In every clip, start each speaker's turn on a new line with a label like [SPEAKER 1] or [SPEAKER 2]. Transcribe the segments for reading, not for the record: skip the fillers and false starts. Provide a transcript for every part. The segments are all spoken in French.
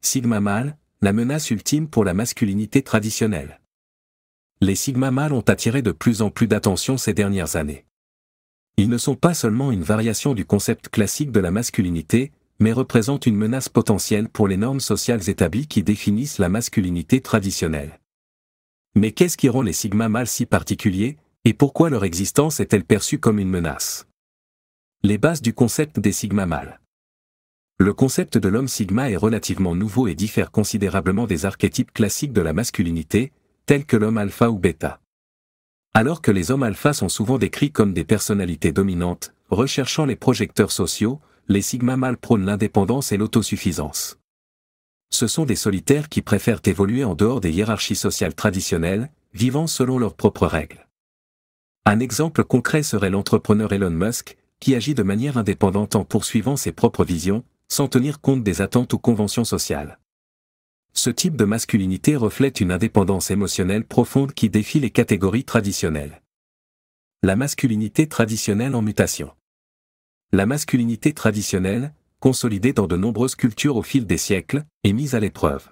[SPEAKER 1] Sigma mâle, la menace ultime pour la masculinité traditionnelle. Les sigma mâles ont attiré de plus en plus d'attention ces dernières années. Ils ne sont pas seulement une variation du concept classique de la masculinité, mais représentent une menace potentielle pour les normes sociales établies qui définissent la masculinité traditionnelle. Mais qu'est-ce qui rend les sigma mâles si particuliers, et pourquoi leur existence est-elle perçue comme une menace? Les bases du concept des sigma mâles. Le concept de l'homme sigma est relativement nouveau et diffère considérablement des archétypes classiques de la masculinité, tels que l'homme alpha ou bêta. Alors que les hommes alpha sont souvent décrits comme des personnalités dominantes, recherchant les projecteurs sociaux, les sigma mâles prônent l'indépendance et l'autosuffisance. Ce sont des solitaires qui préfèrent évoluer en dehors des hiérarchies sociales traditionnelles, vivant selon leurs propres règles. Un exemple concret serait l'entrepreneur Elon Musk, qui agit de manière indépendante en poursuivant ses propres visions, sans tenir compte des attentes ou conventions sociales. Ce type de masculinité reflète une indépendance émotionnelle profonde qui défie les catégories traditionnelles. La masculinité traditionnelle en mutation. La masculinité traditionnelle, consolidée dans de nombreuses cultures au fil des siècles, est mise à l'épreuve.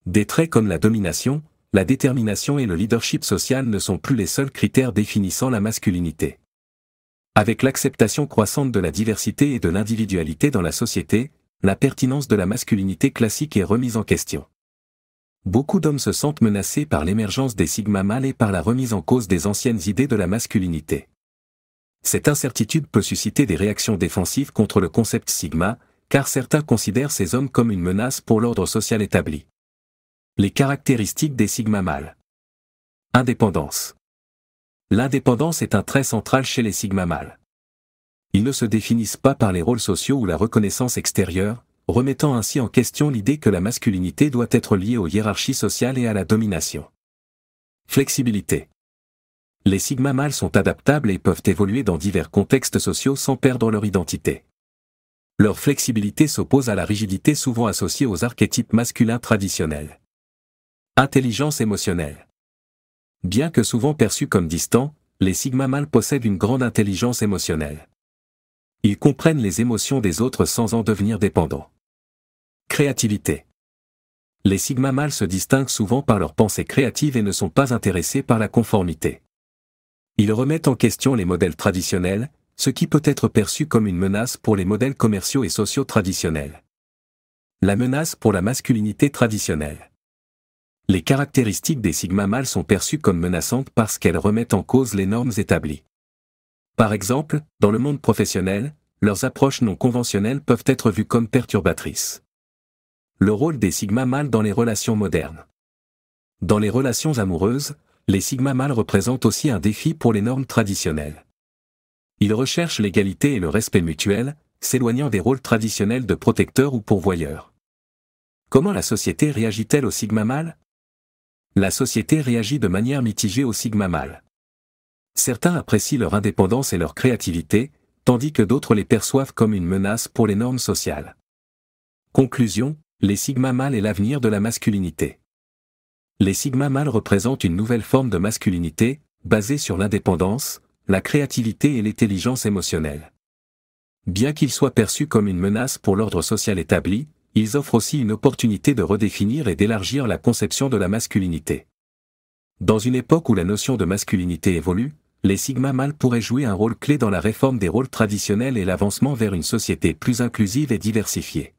[SPEAKER 1] Des traits comme la domination, la détermination et le leadership social ne sont plus les seuls critères définissant la masculinité. Avec l'acceptation croissante de la diversité et de l'individualité dans la société, la pertinence de la masculinité classique est remise en question. Beaucoup d'hommes se sentent menacés par l'émergence des sigma mâles et par la remise en cause des anciennes idées de la masculinité. Cette incertitude peut susciter des réactions défensives contre le concept sigma, car certains considèrent ces hommes comme une menace pour l'ordre social établi. Les caractéristiques des sigma mâles. Indépendance. L'indépendance est un trait central chez les sigma mâles. Ils ne se définissent pas par les rôles sociaux ou la reconnaissance extérieure, remettant ainsi en question l'idée que la masculinité doit être liée aux hiérarchies sociales et à la domination. Flexibilité. Les sigma mâles sont adaptables et peuvent évoluer dans divers contextes sociaux sans perdre leur identité. Leur flexibilité s'oppose à la rigidité souvent associée aux archétypes masculins traditionnels. Intelligence émotionnelle. Bien que souvent perçus comme distants, les sigma mâles possèdent une grande intelligence émotionnelle. Ils comprennent les émotions des autres sans en devenir dépendants. Créativité. Les sigma mâles se distinguent souvent par leur pensée créative et ne sont pas intéressés par la conformité. Ils remettent en question les modèles traditionnels, ce qui peut être perçu comme une menace pour les modèles commerciaux et sociaux traditionnels. La menace pour la masculinité traditionnelle. Les caractéristiques des sigma mâles sont perçues comme menaçantes parce qu'elles remettent en cause les normes établies. Par exemple, dans le monde professionnel, leurs approches non conventionnelles peuvent être vues comme perturbatrices. Le rôle des sigma mâles dans les relations modernes. Dans les relations amoureuses, les sigma mâles représentent aussi un défi pour les normes traditionnelles. Ils recherchent l'égalité et le respect mutuel, s'éloignant des rôles traditionnels de protecteur ou pourvoyeur. Comment la société réagit-elle aux sigma mâles? La société réagit de manière mitigée aux sigma mâles. Certains apprécient leur indépendance et leur créativité, tandis que d'autres les perçoivent comme une menace pour les normes sociales. Conclusion, les sigma mâles et l'avenir de la masculinité. Les sigma mâles représentent une nouvelle forme de masculinité, basée sur l'indépendance, la créativité et l'intelligence émotionnelle. Bien qu'ils soient perçus comme une menace pour l'ordre social établi, ils offrent aussi une opportunité de redéfinir et d'élargir la conception de la masculinité. Dans une époque où la notion de masculinité évolue, les sigma mâles pourraient jouer un rôle clé dans la réforme des rôles traditionnels et l'avancement vers une société plus inclusive et diversifiée.